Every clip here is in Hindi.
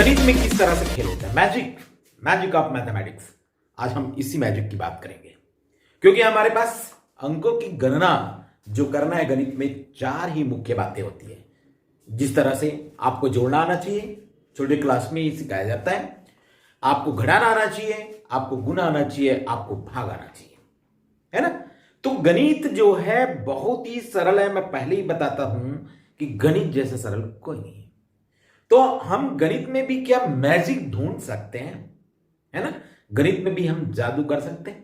गणित में किस तरह से खेल होता है, मैजिक ऑफ मैथमेटिक्स। आज हम इसी मैजिक की बात करेंगे, क्योंकि हमारे पास अंकों की गणना जो करना है गणित में, चार ही मुख्य बातें होती है। जिस तरह से आपको जोड़ना आना चाहिए, छोटे क्लास में ही सिखाया जाता है। आपको घटाना आना चाहिए, आपको गुना आना चाहिए, आपको भाग आना चाहिए, है ना। तो गणित जो है बहुत ही सरल है। मैं पहले ही बताता हूं कि गणित जैसे सरल कोई नहीं है। तो हम गणित में भी क्या मैजिक ढूंढ सकते हैं, है ना। गणित में भी हम जादू कर सकते हैं।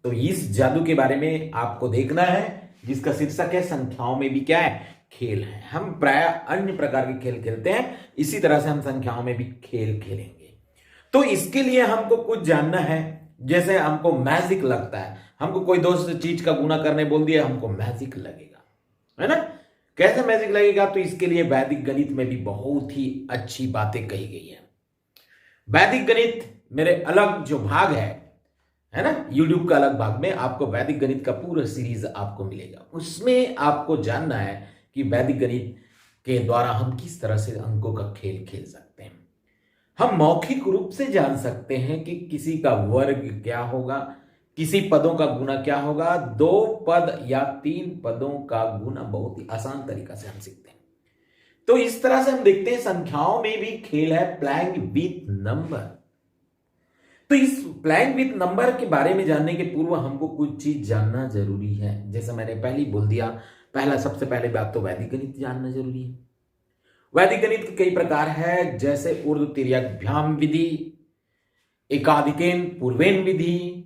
तो इस जादू के बारे में आपको देखना है, जिसका शीर्षक है संख्याओं में भी क्या है, खेल है। हम प्राय अन्य प्रकार के खेल खेलते हैं, इसी तरह से हम संख्याओं में भी खेल खेलेंगे। तो इसके लिए हमको कुछ जानना है। जैसे हमको मैजिक लगता है, हमको कोई दोस्त चीज का गुना करने बोल दिया, हमको मैजिक लगेगा, है ना। कैसे मैजिक लगेगा, तो इसके लिए वैदिक गणित में भी बहुत ही अच्छी बातें कही गई है। वैदिक गणित मेरे अलग जो भाग है ना, यूट्यूब का अलग भाग में आपको वैदिक गणित का पूरा सीरीज आपको मिलेगा। उसमें आपको जानना है कि वैदिक गणित के द्वारा हम किस तरह से अंकों का खेल खेल सकते हैं। हम मौखिक रूप से जान सकते हैं कि किसी का वर्ग क्या होगा, किसी पदों का गुना क्या होगा। 2 पद या 3 पदों का गुना बहुत ही आसान तरीका से हम सीखते हैं। तो इस तरह से हम देखते हैं संख्याओं में भी खेल है, प्लेइंग विथ नंबर। तो इस प्लेइंग विथ नंबर के बारे में जानने के पूर्व हमको कुछ चीज जानना जरूरी है। जैसे मैंने पहले ही बोल दिया, सबसे पहले बात तो वैदिक गणित जानना जरूरी है। वैदिक गणित के कई प्रकार है, जैसे ऊर्ध्व तिर्यकभ्याम विधि, एकाधिकेन पूर्वेन विधि,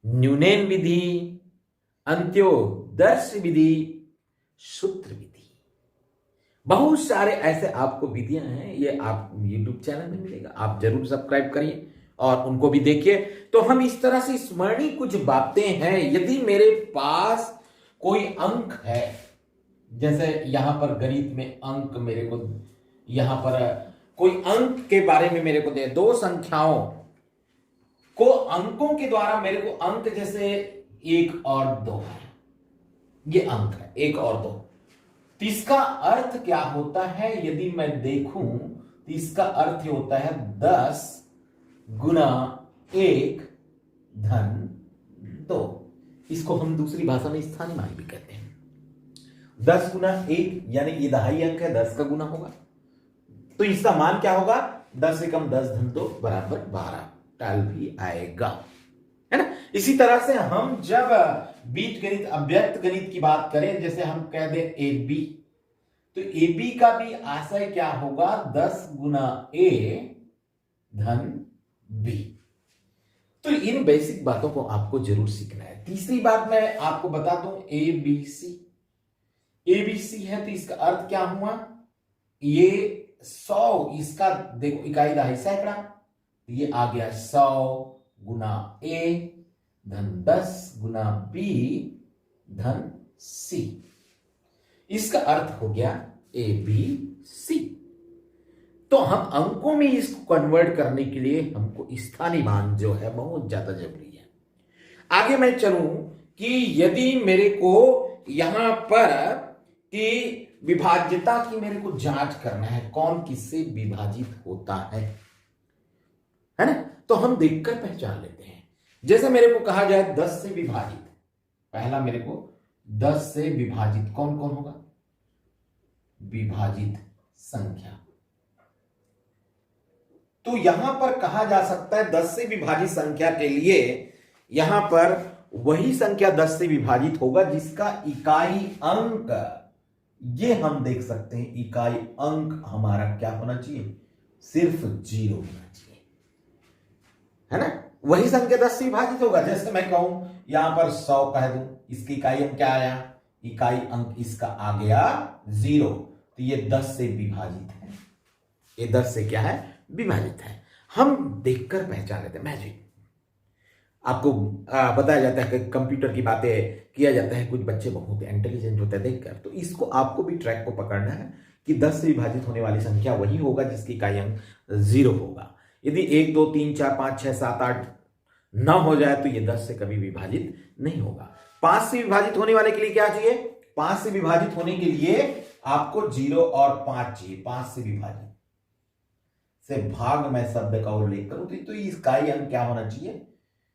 न्यूनेन विधि, अंत्योदर्श विधि, सूत्र विधि। बहुत सारे ऐसे आपको विधियां हैं, ये आप YouTube चैनल में मिलेगा, आप जरूर सब्सक्राइब करिए और उनको भी देखिए। तो हम इस तरह से स्मरणीय कुछ बातें हैं। यदि मेरे पास कोई अंक है, जैसे यहां पर गणित में अंक मेरे को, यहां पर कोई अंक के बारे में मेरे को दे, 2 संख्याओं को अंकों के द्वारा मेरे को अंक, जैसे 1 और 2 है, ये अंक है 1 और 2। तो इसका अर्थ क्या होता है, यदि मैं देखूं तो इसका अर्थ होता है 10 गुना 1 धन 2। इसको हम दूसरी भाषा में स्थानीय मान भी कहते हैं। 10 गुना 1 यानी ये दहाई अंक है, 10 का गुना होगा, तो इसका मान क्या होगा, 10 से कम 10 धन 2 बराबर 12, टाल भी आएगा, है ना। इसी तरह से हम जब बीज गणित, अव्यक्त गणित की बात करें, जैसे हम कह दें ए बी, तो ए बी का भी आशय क्या होगा, 10 गुना ए धन बी। तो इन बेसिक बातों को आपको जरूर सीखना है। तीसरी बात मैं आपको बता दूं, ए बी सी है, तो इसका अर्थ क्या हुआ, ये 100, इसका देखो इकाई दहाई सैकड़ा, ये आ गया 100 गुना ए धन 10 गुना बी धन सी। इसका अर्थ हो गया ए बी सी। तो हम अंकों में इसको कन्वर्ट करने के लिए हमको स्थानीय मान जो है बहुत ज्यादा जरूरी है। आगे मैं चलूं कि यदि मेरे को यहां पर कि विभाज्यता की मेरे को जांच करना है, कौन किससे विभाजित होता है ना, तो हम देखकर पहचान लेते हैं। जैसे मेरे को कहा जाए 10 से विभाजित, पहला मेरे को 10 से विभाजित कौन कौन होगा, विभाजित संख्या। तो यहां पर कहा जा सकता है 10 से विभाजित संख्या के लिए यहां पर वही संख्या 10 से विभाजित होगा जिसका इकाई अंक, ये हम देख सकते हैं, इकाई अंक हमारा क्या होना चाहिए, सिर्फ 0 होना चाहिए, है ना। वही संख्या 10 से विभाजित होगा। जैसे मैं कहूं यहां पर 100 कह दूं, इसकी इकाई अंक क्या आया, इकाई अंक इसका आ गया 0, तो ये 10 से विभाजित है, ये 10 से क्या है, विभाजित है। हम देखकर पहचान लेते हैं। मैजिक आपको बताया जाता है कि कंप्यूटर की बातें किया जाता है, कुछ बच्चे बहुत इंटेलिजेंट होते हैं देखकर, तो इसको आपको भी ट्रैक को पकड़ना है कि 10 से विभाजित होने वाली संख्या वही होगा जिसकी इकाई अंक 0 होगा। यदि 1 2 3 4 5 6 7 8 9 हो जाए तो ये 10 से कभी विभाजित नहीं होगा। 5 से विभाजित होने वाले के लिए क्या चाहिए, 5 से विभाजित होने के लिए आपको 0 और 5 चाहिए, 5 से विभाजित। से भाग में शब्द का उल्लेख करूं तो इकाई अंक क्या होना चाहिए,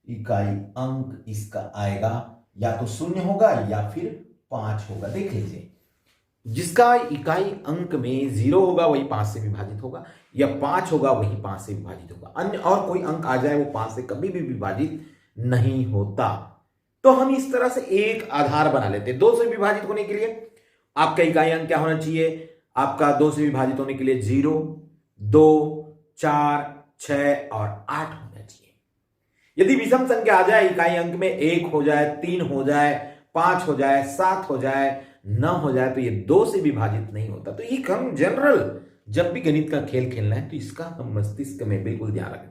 इकाई अंक इसका आएगा या तो 0 होगा या फिर 5 होगा। देख लीजिए, जिसका इकाई अंक में 0 होगा वही 5 से विभाजित होगा, या 5 होगा वही 5 से विभाजित होगा। अन्य और कोई अंक आ जाए वो 5 से कभी भी विभाजित नहीं होता। तो हम इस तरह से एक आधार बना लेते हैं 2 से विभाजित होने के लिए। आपका इकाई अंक क्या होना चाहिए, आपका 2 से विभाजित होने के लिए 0, 2, 4, 6 और 8 होना चाहिए। यदि विषम संख्या आ जाए इकाई अंक में 1 हो जाए, 3 हो जाए, 5 हो जाए, 7 हो जाए, 9 हो जाए, तो ये 2 से विभाजित नहीं होता। तो एक हम जनरल जब भी गणित का खेल खेलना है तो इसका हम मस्तिष्क में बिल्कुल ध्यान रखें।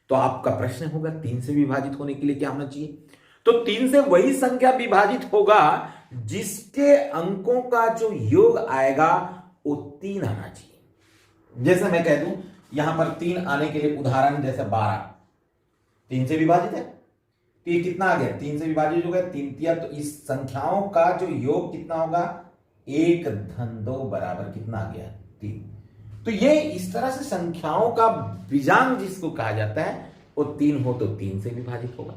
तो आपका प्रश्न होगा 3 से विभाजित होने के लिए क्या होना चाहिए, तो 3 से वही संख्या विभाजित होगा जिसके अंकों का जो योग आएगा वो 3 आना चाहिए। जैसे मैं कह दूं यहां पर 3 आने के लिए उदाहरण जैसे 12 3 से विभाजित है, तो ये कितना आ गया, 3 से विभाजित हो गया 3 तिया। तो इस संख्याओं का जो योग कितना होगा, 1 धन 2 बराबर कितना आ गया, 3। तो ये इस तरह से संख्याओं का बीजांक जिसको कहा जाता है वो 3 हो तो 3 से विभाजित होगा।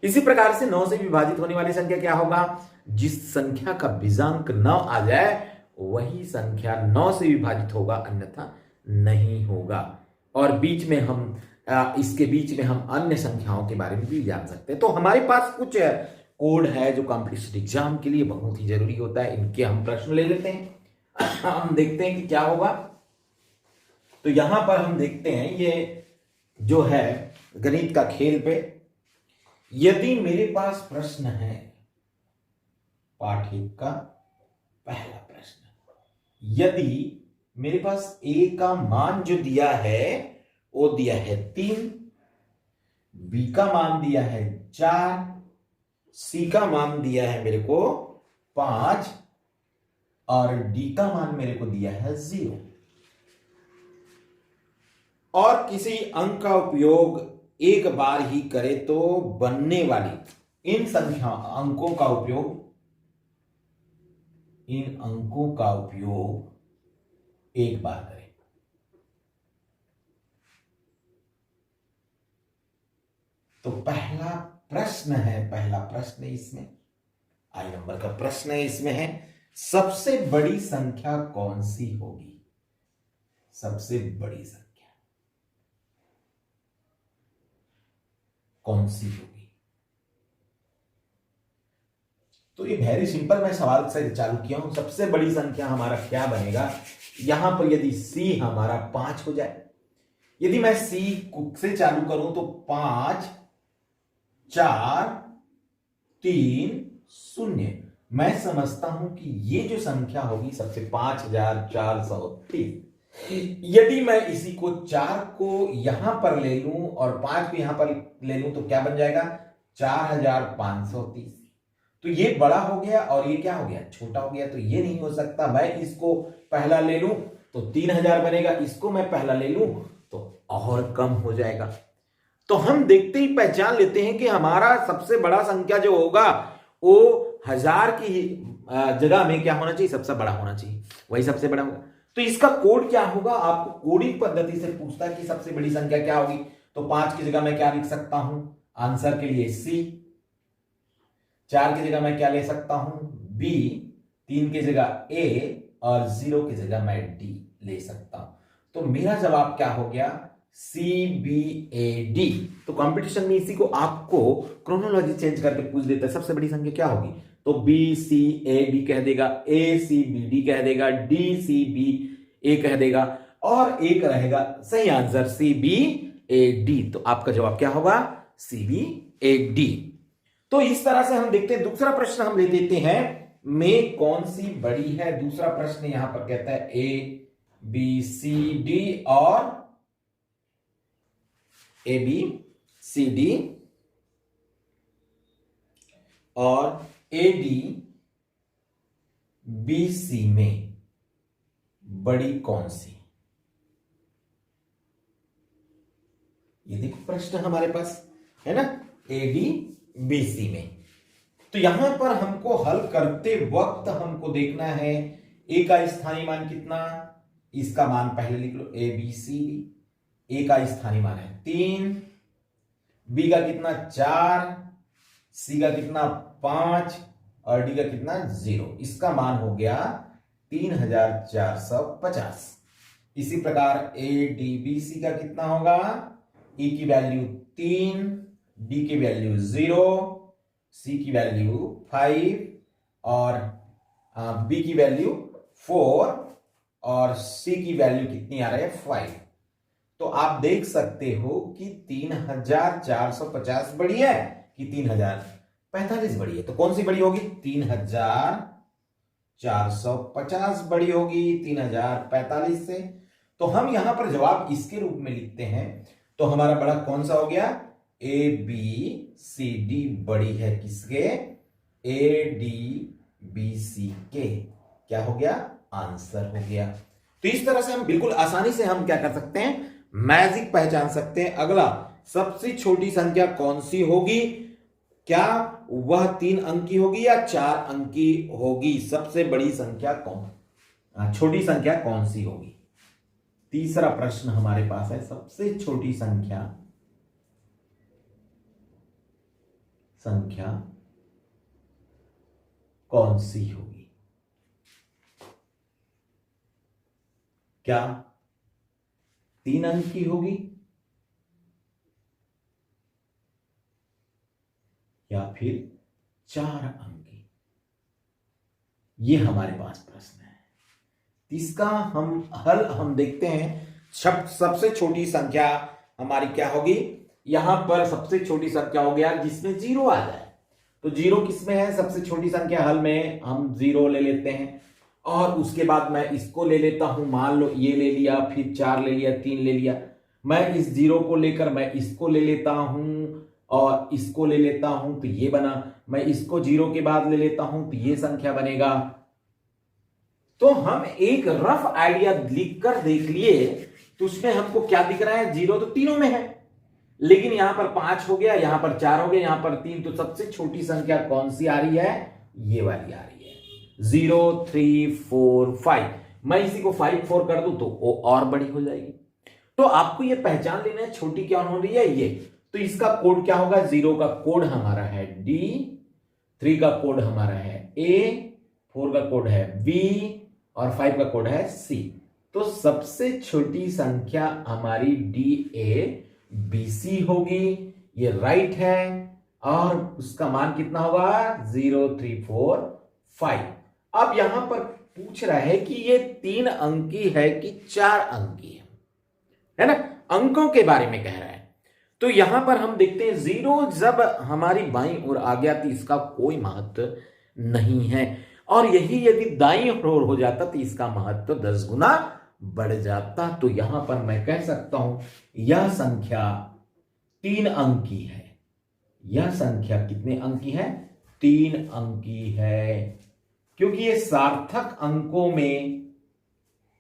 इसी प्रकार से 9 से विभाजित होने वाली संख्या क्या होगा, जिस संख्या का बीजांक 9 आ जाए वही संख्या 9 से विभाजित होगा, अन्यथा नहीं होगा। और बीच में हम इसके बीच में हम अन्य संख्याओं के बारे में भी जान सकते हैं। तो हमारे पास कुछ कोड है जो कॉम्पिटिशन एग्जाम के लिए बहुत ही जरूरी होता है, इनके हम प्रश्न ले लेते हैं। हम देखते हैं कि क्या होगा। तो यहां पर हम देखते हैं ये जो है गणित का खेल पे, यदि मेरे पास प्रश्न है पाठ 1 का पहला प्रश्न, यदि मेरे पास ए का मान जो दिया है वो दिया है 3, बी का मान दिया है 4, सी का मान दिया है मेरे को 5 और डी का मान मेरे को दिया है 0, और किसी अंक का उपयोग एक बार ही करे तो बनने वाली इन अंकों का उपयोग एक बार करें। तो पहला प्रश्न इसमें आई नंबर का प्रश्न है, इसमें है सबसे बड़ी संख्या कौन सी होगी, सबसे बड़ी संख्या कौन सी होगी। तो ये वेरी सिंपल, मैं सवाल से चालू किया हूं। सबसे बड़ी संख्या हमारा क्या बनेगा, यहां पर यदि सी हमारा 5 हो जाए, यदि मैं सी से चालू करूं तो 5 4 3 0, मैं समझता हूं कि ये जो संख्या होगी सबसे 5430। यदि मैं इसी को 4 को यहां पर ले लूं और 5 को यहां पर ले लूं तो क्या बन जाएगा 4530। तो ये बड़ा हो गया और ये क्या हो गया, छोटा हो गया। तो ये नहीं हो सकता, मैं इसको पहला ले लूं तो 3000 बनेगा, इसको मैं पहला ले लूं तो और कम हो जाएगा। तो हम देखते ही पहचान लेते हैं कि हमारा सबसे बड़ा संख्या जो होगा वो 1000 की जगह में क्या होना चाहिए, सबसे बड़ा होना चाहिए, वही सबसे बड़ा होगा। तो इसका कोड क्या होगा, आपको कोडिंग पद्धति से पूछता है कि सबसे बड़ी संख्या क्या होगी। तो 5 की जगह मैं क्या लिख सकता हूं आंसर के लिए सी, 4 की जगह मैं क्या ले सकता हूं बी, 3 की जगह ए और 0 की जगह मैं डी ले सकता हूं। तो मेरा जवाब क्या हो गया CBAD। तो कंपटीशन में इसी को आपको क्रोनोलॉजी चेंज करके पूछ देता है सबसे बड़ी संख्या क्या होगी, तो BCAD कह देगा, ACBD कह देगा, DCBA कह देगा और एक रहेगा सही आंसर CBAD। तो आपका जवाब क्या होगा CBAD। तो इस तरह से हम देखते हैं। दूसरा प्रश्न हम ले लेते हैं, में कौन सी बड़ी है। दूसरा प्रश्न यहां पर कहता है ABCD और ABCD और ADBC में बड़ी कौन सी। ये देखो प्रश्न हमारे पास है ना, ADBC में। तो यहां पर हमको हल करते वक्त हमको देखना है ए का स्थानीय मान कितना, इसका मान पहले लिख लो, ए बी सी डी। ए का स्थानीय मान है 3, बी का कितना 4, सी का कितना 5 और डी का कितना 0। इसका मान हो गया 3450। इसी प्रकार ए डी बी सी का कितना होगा, ई की वैल्यू 3, डी की वैल्यू 0, सी की वैल्यू 5 और बी की वैल्यू 4 और सी की वैल्यू कितनी आ रही है 5। तो आप देख सकते हो कि 3450 बड़ी है कि 3045 बड़ी है। तो कौन सी बड़ी होगी, 3450 बड़ी होगी 3045 से। तो हम यहां पर जवाब इसके रूप में लिखते हैं। तो हमारा बड़ा कौन सा हो गया, ए बी सी डी बड़ी है किसके, ए डी बी सी के। क्या हो गया, आंसर हो गया। तो इस तरह से हम बिल्कुल आसानी से हम क्या कर सकते हैं, मैजिक पहचान सकते हैं। अगला, सबसे छोटी संख्या कौन सी होगी, क्या वह 3 अंक की होगी या 4 अंक की होगी, सबसे बड़ी संख्या कौन, छोटी संख्या कौन सी होगी। तीसरा प्रश्न हमारे पास है, सबसे छोटी संख्या कौन सी होगी। क्या 3 अंक की होगी या फिर 4 अंक की, ये हमारे पास प्रश्न है। इसका हल हम देखते हैं। सबसे छोटी संख्या हमारी क्या होगी, यहां पर सबसे छोटी संख्या हो गया जिसमें 0 आ जाए। तो 0 किसमें है, सबसे छोटी संख्या हल में हम 0 ले लेते हैं और उसके बाद मैं इसको ले लेता हूं, मान लो ये ले लिया, फिर 4 ले लिया, 3 ले लिया। मैं इस 0 को लेकर मैं इसको ले लेता हूं और इसको ले लेता हूं, तो ये बना। मैं इसको 0 के बाद ले लेता हूं तो ये संख्या बनेगा। तो हम एक रफ आइडिया लिखकर देख लिए तो उसमें हमको क्या दिख रहा है, 0 तो तीनों में है, लेकिन यहां पर 5 हो गया, यहां पर 4 हो गया, यहां पर 3। तो सबसे छोटी संख्या कौन सी आ रही है, ये वाली आ रही है, 0 3 4 5। मैं इसी को 5 4 कर दूं तो वो और बड़ी हो जाएगी। तो आपको ये पहचान लेना है छोटी क्या हो रही है ये। तो इसका कोड क्या होगा, 0 का कोड हमारा है डी, 3 का कोड हमारा है ए, 4 का कोड है बी और 5 का कोड है सी। तो सबसे छोटी संख्या हमारी डी ए बी सी होगी, ये राइट है। और उसका मान कितना होगा, 0 3 4 5। अब यहां पर पूछ रहा है कि ये 3 अंकी है कि 4 अंकी है ना, अंकों के बारे में कह रहा है। तो यहां पर हम देखते हैं 0 जब हमारी बाईं ओर आ गया तो इसका कोई महत्व नहीं है, और यही यदि दाईं ओर हो जाता तो इसका महत्व 10 गुना बढ़ जाता। तो यहां पर मैं कह सकता हूं यह संख्या 3 अंकी है। यह संख्या कितने अंकी है, 3 अंकी है, क्योंकि ये सार्थक अंकों में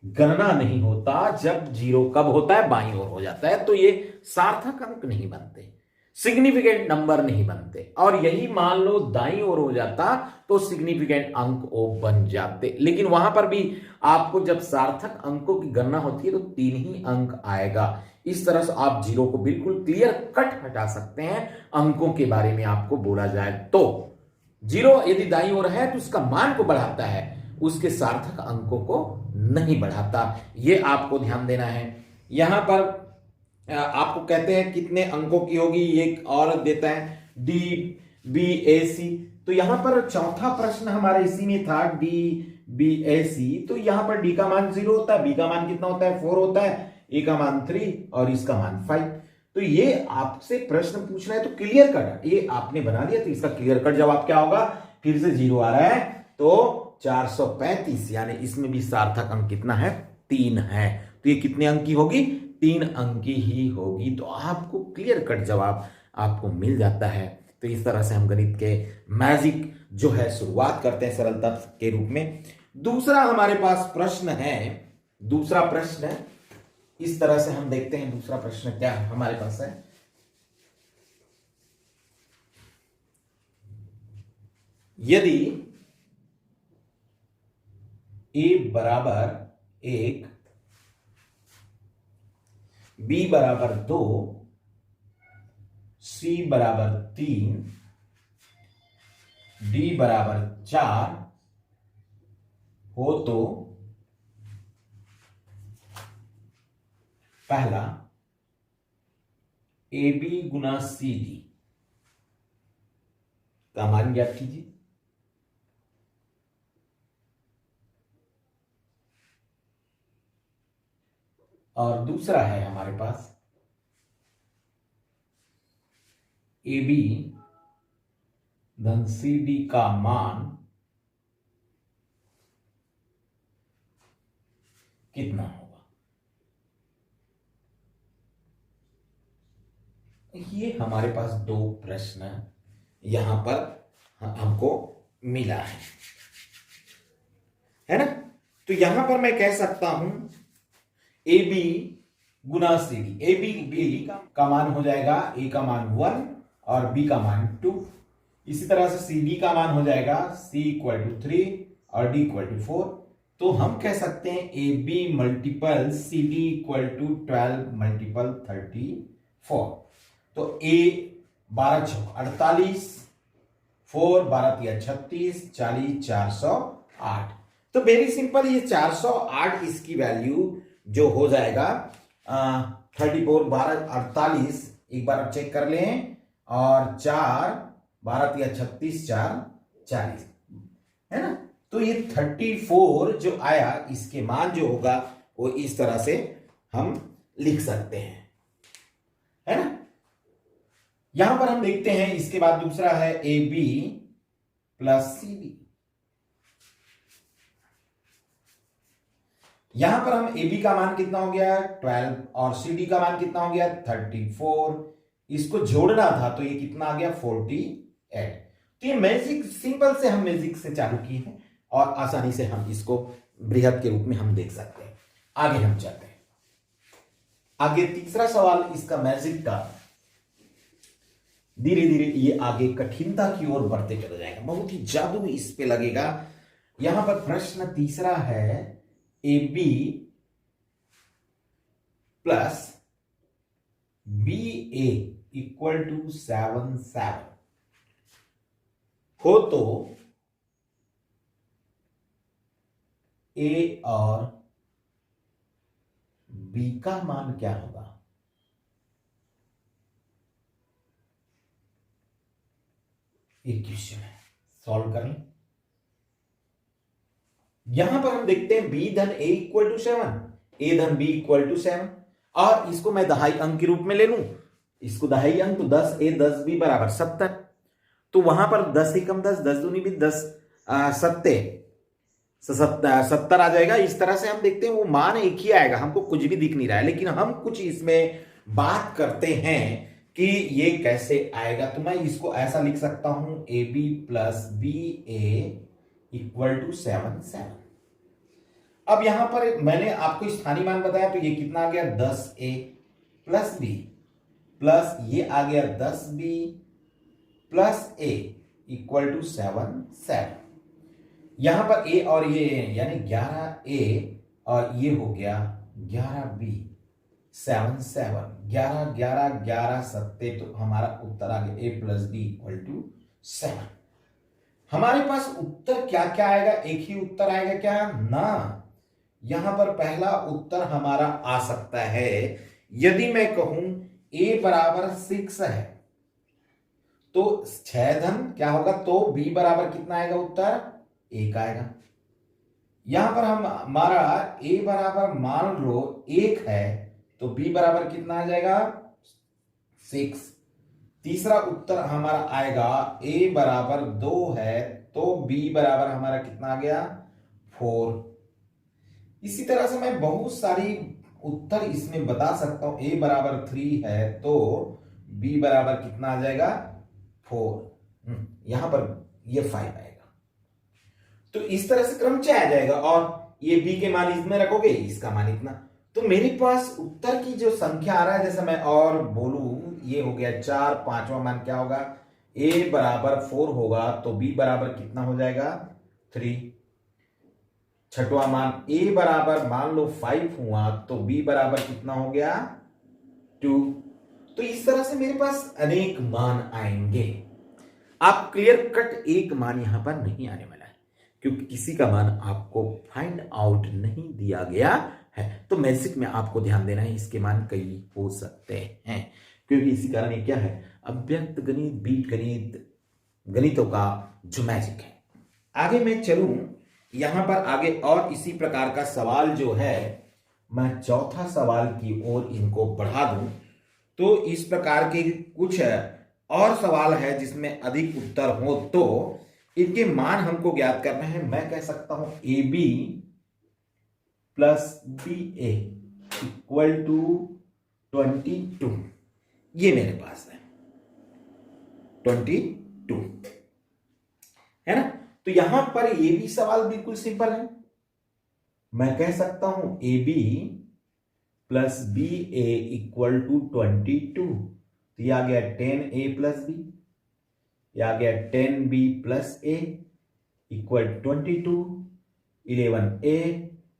गणना नहीं होता। जब 0 कब होता है, बाईं ओर हो जाता है, तो ये सार्थक अंक नहीं बनते, सिग्निफिकेंट नंबर नहीं बनते। और यही मान लो दाईं ओर हो जाता तो सिग्निफिकेंट अंक वो बन जाते। लेकिन वहां पर भी आपको जब सार्थक अंकों की गणना होती है तो 3 ही अंक आएगा। इस तरह से आप 0 को बिल्कुल क्लियर कट हटा सकते हैं अंकों के बारे में आपको बोला जाए तो। 0 यदि दाईं ओर है तो उसका मान को बढ़ाता है, उसके सार्थक अंकों को नहीं बढ़ाता। ये आपको ध्यान देना है। यहां पर आपको कहते हैं कितने अंकों की होगी, ये और देता है डी बी ए सी। तो यहां पर चौथा प्रश्न हमारा इसी में था, डी बी ए सी। तो यहां पर डी का मान 0 होता है, बी का मान कितना होता है 4 होता है, ए का मान 3 और इसका मान 5। तो ये आपसे प्रश्न पूछ रहा है तो क्लियर कट ये आपने बना दिया, तो इसका क्लियर कट जवाब क्या होगा, फिर से 0 आ रहा है तो 435, यानी इसमें भी सार्थक अंक कितना है, 3 है। तो ये कितने अंक की होगी, 3 अंक की ही होगी। तो आपको क्लियर कट जवाब आपको मिल जाता है। तो इस तरह से हम गणित के मैजिक जो है शुरुआत करते हैं सरलता के रूप में। दूसरा हमारे पास प्रश्न है, दूसरा प्रश्न इस तरह से हम देखते हैं। दूसरा प्रश्न क्या हमारे पास है, यदि a बराबर 1 बी बराबर 2, सी बराबर 3, डी बराबर 4 हो तो पहला ए बी गुना सी डी का मान ज्ञात कीजिए। और दूसरा है हमारे पास ए बी धन सी डी का मान कितना होगा। ये हमारे पास दो प्रश्न यहां पर हमको मिला है ना। तो यहां पर मैं कह सकता हूं ए बी गुना सी डी, ए बी का मान हो जाएगा ए का मान 1 और बी का मान 2। इसी तरह से सी डी का मान हो जाएगा सी इक्वल टू 3 और डी इक्वल टू 4। तो हम कह सकते हैं A B multiple C D equal to 12 multiple 34। तो ए 12 6 48, 4 12 3 36, 40 408। तो वेरी सिंपल, ये 408 इसकी वैल्यू जो हो जाएगा 34 12 48, एक बार चेक कर लें, और 4 12 3 36 4 40 है ना। तो ये 34 जो आया इसके मान जो होगा वो इस तरह से हम लिख सकते हैं, है ना। यहां पर हम देखते हैं इसके बाद दूसरा है A B plus C D. यहां पर हम ए बी का मान कितना हो गया 12 और सी डी का मान कितना हो गया 34। इसको जोड़ना था तो ये कितना आ गया 48। तो ये मैजिक सिंपल से हम मैजिक से चालू किए हैं और आसानी से हम इसको बृहद के रूप में हम देख सकते हैं। आगे हम चलते हैं। आगे तीसरा सवाल इसका मैजिक का धीरे धीरे ये आगे कठिनता की ओर बढ़ते चला जाएगा, बहुत ही जादू इस पे लगेगा। यहां पर प्रश्न तीसरा है A B plus B A equal to 7 7 हो तो ए और बी का मान क्या होगा। एक क्वेश्चन है, सॉल्व कर लें। यहां पर हम देखते हैं बी धन ए इक्वल टू 7, ए धन बी इक्वल टू 7, और इसको मैं दहाई अंक के रूप में ले लूं, इसको दहाई अंक, तो 10 ए 10 बी बराबर 70। तो वहां पर 10 ही कम 10, 10 दूनी भी 10 70 आ जाएगा। इस तरह से हम देखते हैं वो मान एक ही आएगा, हमको कुछ भी दिख नहीं रहा है, लेकिन हम कुछ इसमें बात करते हैं कि ये कैसे आएगा। तो मैं इसको ऐसा लिख सकता हूं A B plus B A equal to 7 7। अब यहां पर मैंने आपको स्थानीय मान बताया, तो ये कितना आ गया 10 ए प्लस बी प्लस ये आ गया 10 B plus A equal to 7 7। यहां पर ए और ये यानी 11 ए और ये हो गया 11 बी 7 7, 11 11 11 7, तो हमारा उत्तर आ गया ए प्लस डी इक्वल टू 7। हमारे पास उत्तर क्या क्या आएगा, एक ही उत्तर आएगा क्या ना। यहां पर पहला उत्तर हमारा आ सकता है, यदि मैं कहूं a बराबर 6 है तो 6 धन क्या होगा, तो b बराबर कितना आएगा, उत्तर 1 आएगा। यहां पर हम हमारा a बराबर मान लो 1 है तो b बराबर कितना आ जाएगा 6। तीसरा उत्तर हमारा आएगा a बराबर 2 है तो b बराबर हमारा कितना आ गया 4। इसी तरह से मैं बहुत सारी उत्तर इसमें बता सकता हूं। a बराबर 3 है तो b बराबर कितना आ जाएगा 4, यहां पर ये 5 आएगा। तो इस तरह से क्रमचय आ जाएगा, और ये b के मान इसमें रखोगे, इसका मान इतना। तो मेरे पास उत्तर की जो संख्या आ रहा है, जैसे मैं और बोलूं, ये हो गया 4, पांचवा मान क्या होगा, a बराबर 4 होगा तो b बराबर कितना हो जाएगा 3। छठवां मान a बराबर मान लो 5 हुआ तो b बराबर कितना हो गया 2। तो इस तरह से मेरे पास अनेक मान आएंगे। आप क्लियर कट एक मान यहां पर नहीं आने वाला है, क्योंकि किसी का मान आपको फाइंड आउट नहीं दिया गया है। तो मैजिक में आपको ध्यान देना है, इसके मान कई हो सकते हैं, क्योंकि इसी कारण ये क्या है, अव्यक्त गणित, बीज गणित, गणितों का जो मैजिक है। आगे मैं चलूं यहां पर आगे और इसी प्रकार का सवाल जो है, मैं चौथा सवाल की ओर इनको बढ़ा दूं। तो इस प्रकार के कुछ और सवाल है जिसमें अधिक उत्तर हो, तो इनके मान हमको ज्ञात करना है। मैं कह सकता हूं A B plus B A equal to 22। ये मेरे पास है 22, है ना। तो यहां पर ये भी सवाल बिल्कुल सिंपल है। मैं कह सकता हूं A B plus B A equal to 22। तो ये आ गया 10a प्लस बी, ये आ गया 10b plus A equal 22। 11a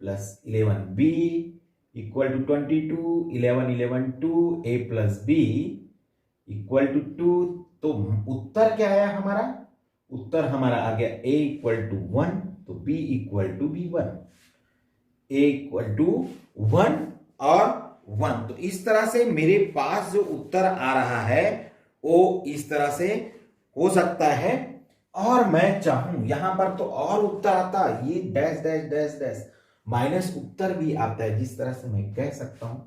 plus 11b equal to 22। 11 11 2a plus b equal to 2। तो उत्तर क्या आया हमारा, उत्तर हमारा आ गया a इक्वल टू 1, तो b equal to b 1, a equal to 1 और 1। तो इस तरह से मेरे पास जो उत्तर आ रहा है वो इस तरह से हो सकता है। और मैं चाहूं यहां पर तो और उत्तर आता, ये dash dash dash dash minus उत्तर भी आता है, जिस तरह से मैं कह सकता हूं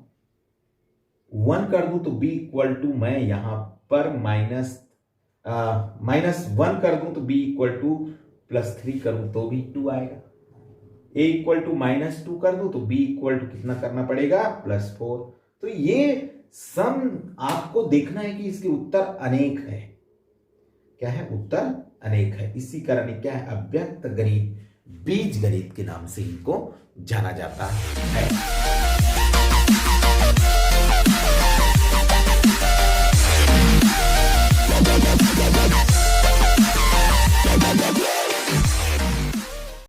1 कर दूं तो b इक्वल टू, मैं यहां पर माइनस 1 कर दूं तो b इक्वल टू प्लस 3 करूं तो भी 2 आएगा। a इक्वल टू माइनस 2 कर दूं तो b इक्वल टू कितना करना पड़ेगा, प्लस 4। तो ये सम आपको देखना है कि इसके उत्तर अनेक है। क्या है, उत्तर अनेक है। इसी कारण क्या है, अव्यक्त गणित, बीज गणित के नाम से इनको जाना जाता है।